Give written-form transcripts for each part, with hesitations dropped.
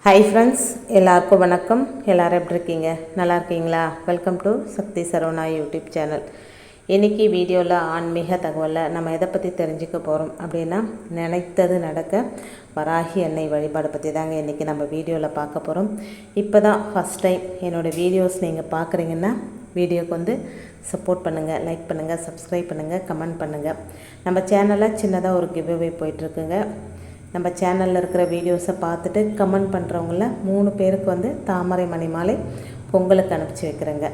Hi friends, எல்லாருக்கும் வணக்கம். எல்லோரும் எப்படி இருக்கீங்க? நல்லா இருக்கீங்களா? Welcome to Sakthi Saravana YouTube channel. இன்றைக்கி வீடியோவில் ஆன்மீக தகவலில் நம்ம எதை பற்றி தெரிஞ்சுக்க போகிறோம் அப்படின்னா, நினைத்தது நடக்க வராகி அன்னை வழிபாடு பற்றி தாங்க இன்றைக்கி நம்ம வீடியோவில் பார்க்க போகிறோம். இப்போ தான் ஃபஸ்ட் டைம் என்னோடய வீடியோஸ் நீங்கள் பார்க்குறீங்கன்னா வீடியோக்கு வந்து சப்போர்ட் பண்ணுங்கள், லைக் பண்ணுங்கள், சப்ஸ்கிரைப் பண்ணுங்கள், கமெண்ட் பண்ணுங்கள். நம்ம சேனலில் சின்னதாக ஒரு கிவ்அவே போயிட்டுருக்குங்க. நம்ம சேனலில் இருக்கிற வீடியோஸை பார்த்துட்டு கமெண்ட் பண்ணுறவங்கள 3 பேருக்கு வந்து தாமரை மணி மாலை பொங்கலுக்கு அனுப்பிச்சி வைக்கிறேங்க.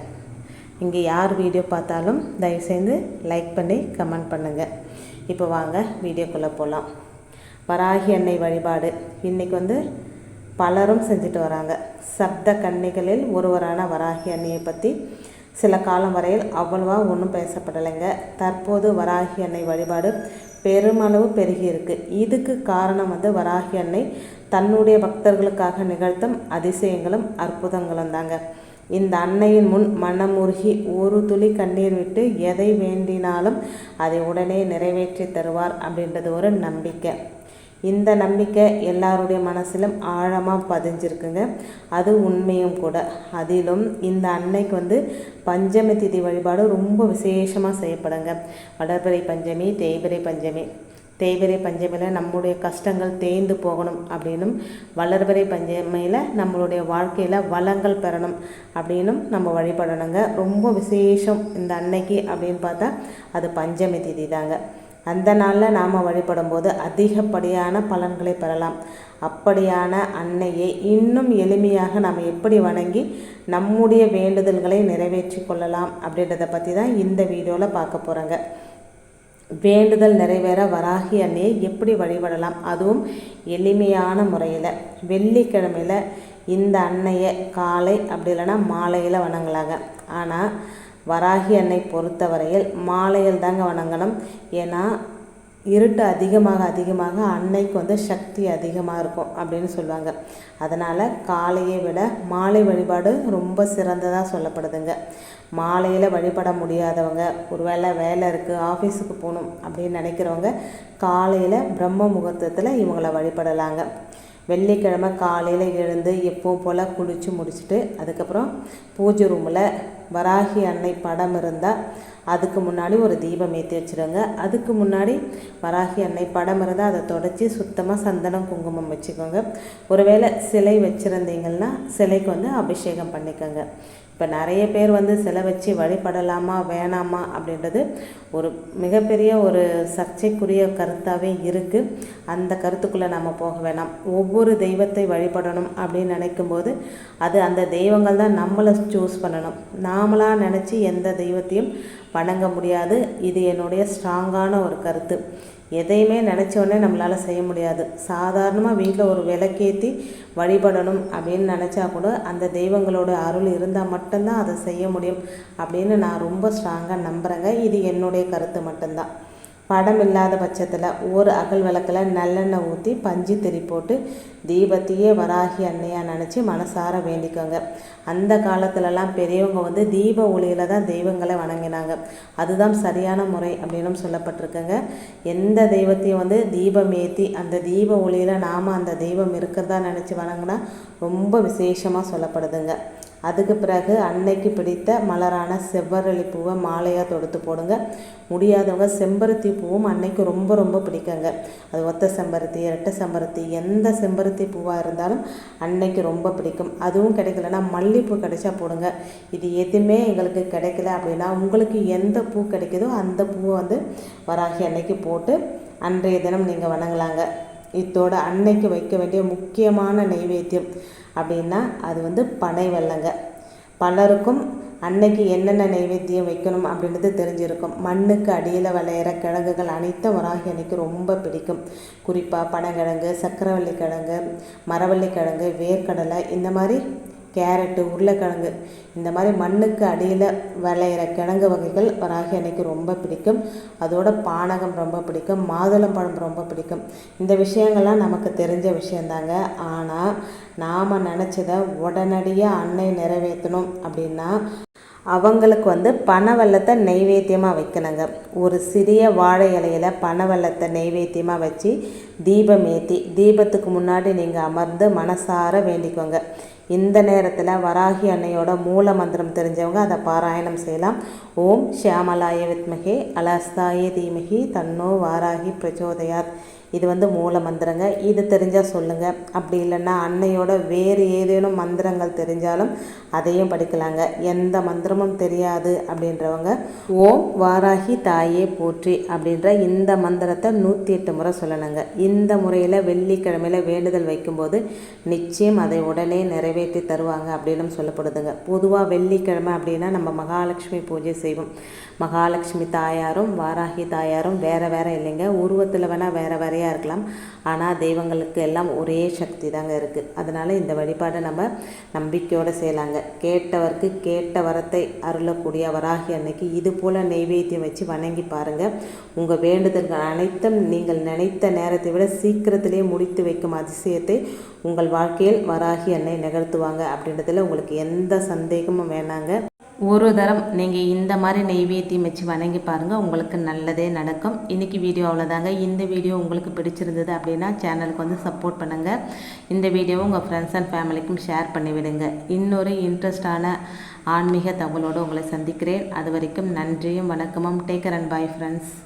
இங்கே யார் வீடியோ பார்த்தாலும் தயவுசெய்து லைக் பண்ணி கமெண்ட் பண்ணுங்கள். இப்போ வாங்க வீடியோக்குள்ளே போகலாம். வராகி அன்னை வழிபாடு இன்றைக்கி வந்து பலரும் செஞ்சுட்டு வராங்க. சப்த கன்னிகளில் ஒருவரான வராகி அன்னையை பற்றி சில காலம் வரையில் அவ்வளவா ஒன்றும் பேசப்படலைங்க. தற்போது வராகி அன்னை வழிபாடு பெருமளவு பெருகி இருக்குது. இதுக்கு காரணம் வந்து வராகி அன்னை தன்னுடைய பக்தர்களுக்காக நிகழ்த்தும் அதிசயங்களும் அற்புதங்களும் தாங்க. இந்த அன்னையின் முன் மனமுருகி ஒரு துளி கண்ணீர் விட்டு எதை வேண்டினாலும் அதை உடனே நிறைவேற்றி தருவார் அப்படின்றது ஒரு நம்பிக்கை. இந்த நம்பிக்கை எல்லாருடைய மனசிலும் ஆழமாக பதிஞ்சிருக்குங்க. அது உண்மையும் கூட. அதிலும் இந்த அன்னைக்கு வந்து பஞ்சமி திதி வழிபாடு ரொம்ப விசேஷமாக செய்யப்படுங்க. வளர்பிறை பஞ்சமி, தேய்பிறை பஞ்சமி. தேய்பிறை பஞ்சமியில் நம்முடைய கஷ்டங்கள் தேய்ந்து போகணும் அப்படின்னும், வளர்பிறை பஞ்சமியில் நம்மளுடைய வாழ்க்கையில் வளங்கள் பெறணும் அப்படின்னும் நம்ம வழிபடணுங்க. ரொம்ப விசேஷம் இந்த அன்னைக்கு அப்படின்னு பார்த்தா அது பஞ்சமி திதி தாங்க. அந்த நாளில் நாம் வழிபடும்போது அதிகப்படியான பலன்களை பெறலாம். அப்படியான அன்னையை இன்னும் எளிமையாக நாம் எப்படி வணங்கி நம்முடைய வேண்டுதல்களை நிறைவேற்றி கொள்ளலாம் அப்படின்றத பற்றி தான் இந்த வீடியோவில் பார்க்க போகிறோங்க. வேண்டுதல் நிறைவேற வராகி அன்னையை எப்படி வழிபடலாம், அதுவும் எளிமையான முறையில். வெள்ளிக்கிழமையில் இந்த அன்னையை காலை அப்படி இல்லைன்னா மாலையில் வணங்கலாங்க. ஆனால் வராகி அன்னை பொறுத்தவரையில் மாலையில் தாங்க வணங்கணும். ஏன்னா இருட்டு அதிகமாக அன்னைக்கு வந்து சக்தி அதிகமாக இருக்கும் அப்படின்னு சொல்லுவாங்க. அதனால் காலையை விட மாலை வழிபாடு ரொம்ப சிறந்ததாக சொல்லப்படுதுங்க. மாலையில் வழிபட முடியாதவங்க, ஒருவேளை வேலை இருக்குது, ஆஃபீஸுக்கு போகணும் அப்படின்னு நினைக்கிறவங்க காலையில் பிரம்ம முகூர்த்தத்தில் இவங்களை வழிபடலாங்க. வெள்ளிக்கிழமை காலையில் எழுந்து எப்பவும் போல் குளித்து முடிச்சுட்டு அதுக்கப்புறம் பூஜை ரூமில் வராகி அன்னை படம் இருந்தால் அதுக்கு முன்னாடி ஒரு தீபம் ஏற்றி வச்சுருங்க. அதுக்கு முன்னாடி வராகி அன்னை படம் இருந்தால் அதை தொடச்சி சுத்தமாக சந்தனம் குங்குமம் வச்சுக்கோங்க. ஒருவேளை சிலை வச்சுருந்தீங்கன்னா சிலைக்கு வந்து அபிஷேகம் பண்ணிக்கோங்க. இப்போ நிறைய பேர் வந்து சிலை வச்சு வழிபடலாமா வேணாமா அப்படின்றது ஒரு மிகப்பெரிய ஒரு சர்ச்சைக்குரிய கருத்தாகவே இருக்குது. அந்த கருத்துக்குள்ளே நம்ம போக வேணாம். ஒவ்வொரு தெய்வத்தை வழிபடணும் அப்படின்னு நினைக்கும்போது அது அந்த தெய்வங்கள் தான் நம்மளை சூஸ் பண்ணணும். நாமளாக நினச்சி எந்த தெய்வத்தையும் வணங்க முடியாது. இது என்னுடைய ஸ்ட்ராங்கான ஒரு கருத்து. எதையுமே நினச்சோடனே நம்மளால் செய்ய முடியாது. சாதாரணமாக வீட்டில் ஒரு விளக்கேற்றி வழிபடணும் அப்படின்னு நினச்சா கூட அந்த தெய்வங்களோட அருள் இருந்தால் மட்டும்தான் அதை செய்ய முடியும் அப்படின்னு நான் ரொம்ப ஸ்ட்ராங்காக நம்புகிறேங்க. இது என்னுடைய கருத்து மட்டும்தான். படம் இல்லாத பட்சத்தில் ஒரு அகல் விளக்கில் நல்லெண்ணெய் ஊற்றி பஞ்சு திரி போட்டு தீபத்தையே வராகி அன்னையாக நினச்சி மனசார வேண்டிக்கோங்க. அந்த காலத்துலலாம் பெரியவங்க வந்து தீப ஒளியில் தான் தெய்வங்களை வணங்கினாங்க. அதுதான் சரியான முறை அப்படின்னு சொல்லப்பட்டிருக்குங்க. எந்த தெய்வத்தையும் வந்து தீபம் ஏற்றி அந்த தீப ஒளியில் நாம் அந்த தெய்வம் இருக்கிறதா நினச்சி வணங்கினா ரொம்ப விசேஷமாக சொல்லப்படுதுங்க. அதுக்கு பிறகு அன்னைக்கு பிடித்த மலரான செவ்வரளி பூவை மாலையாக தொடுத்து போடுங்க. முடியாதவங்க செம்பருத்தி பூவும் அன்னைக்கு ரொம்ப ரொம்ப பிடிக்குங்க. அது ஒத்த செம்பருத்தி, இரட்டை செம்பருத்தி, எந்த செம்பருத்தி பூவாக இருந்தாலும் அன்னைக்கு ரொம்ப பிடிக்கும். அதுவும் கிடைக்கலன்னா மல்லிகைப்பூ கிடைச்சா போடுங்க. இது எதுவுமே எங்களுக்கு கிடைக்கல அப்படின்னா உங்களுக்கு எந்த பூ கிடைக்குதோ அந்த பூவை வந்து வராகி அன்னைக்கு போட்டு அன்றைய தினம் நீங்கள் வணங்கலாங்க. இதோட அன்னைக்கு வைக்க வேண்டிய முக்கியமான நைவேத்தியம் அப்படின்னா அது வந்து பனை வெல்லங்க. பலருக்கும் அன்னைக்கு என்னென்ன நைவேத்தியம் வைக்கணும் அப்படின்றது தெரிஞ்சிருக்கும். மண்ணுக்கு அடியில் விளையிற கிழங்குகள் அனைத்தும் வராகி அன்னைக்கு ரொம்ப பிடிக்கும். குறிப்பாக பனங்கிழங்கு, சக்கரவள்ளி கிழங்கு, மரவள்ளி கிழங்கு, வேர்க்கடலை, இந்த மாதிரி கேரட்டு, உருளைக்கிழங்கு, இந்த மாதிரி மண்ணுக்கு அடியில் விளையிற கிழங்கு வகைகள் வராகி அன்னைக்கு ரொம்ப பிடிக்கும். அதோட பானகம் ரொம்ப பிடிக்கும், மாதுளம்பழம் ரொம்ப பிடிக்கும். இந்த விஷயங்கள்லாம் நமக்கு தெரிஞ்ச விஷயந்தாங்க. ஆனால் நாம் நினச்சதை உடனடியாக அன்னை நிறைவேற்றணும் அப்படின்னா அவங்களுக்கு பனை வெல்லத்தை நெய்வேத்தியமாக வைக்கணுங்க. ஒரு சிறிய வாழை இலையில் பனை வெல்லத்தை நெய்வேத்தியமாக வச்சு தீபம் ஏற்றி தீபத்துக்கு முன்னாடி நீங்கள் அமர்ந்து மனசார வேண்டிக்கோங்க. இந்த நேரத்தில் வராகி அன்னையோட மூல மந்திரம் தெரிஞ்சவங்க அதை பாராயணம் செய்யலாம். ஓம் ஷியாமலாய வித்மகே அலஸ்தாய தீமகி தன்னோ வாராகி பிரச்சோதயாத். இது மூல மந்திரங்க. இது தெரிஞ்சால் சொல்லுங்கள். அப்படி இல்லைன்னா அன்னையோட வேறு ஏதேனும் மந்திரங்கள் தெரிஞ்சாலும் அதையும் படிக்கலாங்க. எந்த மந்திரமும் தெரியாது அப்படின்றவங்க ஓம் வாராகி தாயே போற்றி அப்படின்ற இந்த மந்திரத்தை 108 முறை சொல்லணுங்க. இந்த முறையில் வெள்ளிக்கிழமையில் வேண்டுதல் வைக்கும்போது நிச்சயம் அதை உடனே நிறைவேற்றி தருவாங்க அப்படின்னு சொல்லப்படுதுங்க. பொதுவாக வெள்ளிக்கிழமை அப்படின்னா நம்ம மகாலட்சுமி பூஜை செய்வோம். மகாலட்சுமி தாயாரும் வாராகி தாயாரும் வேறு வேறு இல்லைங்க. உருவத்தில் வேணால் வேறு வேறையாக இருக்கலாம். ஆனால் தெய்வங்களுக்கு எல்லாம் ஒரே சக்தி தாங்க இருக்குது. அதனால் இந்த வழிபாடை நம்ம நம்பிக்கையோடு செய்யலாங்க. கேட்டவருக்கு கேட்ட வரத்தை அருளக்கூடிய வராகி அன்னைக்கு இது போல் நெய்வேத்தியம் வச்சு வணங்கி பாருங்கள். உங்கள் வேண்டுதல்கள் அனைத்தும் நீங்கள் நினைத்த நேரத்தை விட சீக்கிரத்திலே முடித்து வைக்கும் அதிசயத்தை உங்கள் வாழ்க்கையில் வராகி அன்னை நிகழ்த்துவாங்க அப்படின்றதுல உங்களுக்கு எந்த சந்தேகமும் வேணாங்க. ஒரு தரம் நீங்கள் இந்த மாதிரி நெய்வேத்தியம் வச்சு வணங்கி பாருங்கள், உங்களுக்கு நல்லதே நடக்கும். இன்றைக்கி வீடியோ அவ்வளோதாங்க. இந்த வீடியோ உங்களுக்கு பிடிச்சிருந்தது அப்படின்னா சேனலுக்கு சப்போர்ட் பண்ணுங்கள். இந்த வீடியோவை உங்கள் ஃப்ரெண்ட்ஸ் அண்ட் ஃபேமிலிக்கும் ஷேர் பண்ணிவிடுங்க. இன்னொரு இன்ட்ரெஸ்டான ஆன்மீக தகவலோடு உங்களை சந்திக்கிறேன். அது வரைக்கும் நன்றியும் வணக்கமும். Take care and bye friends.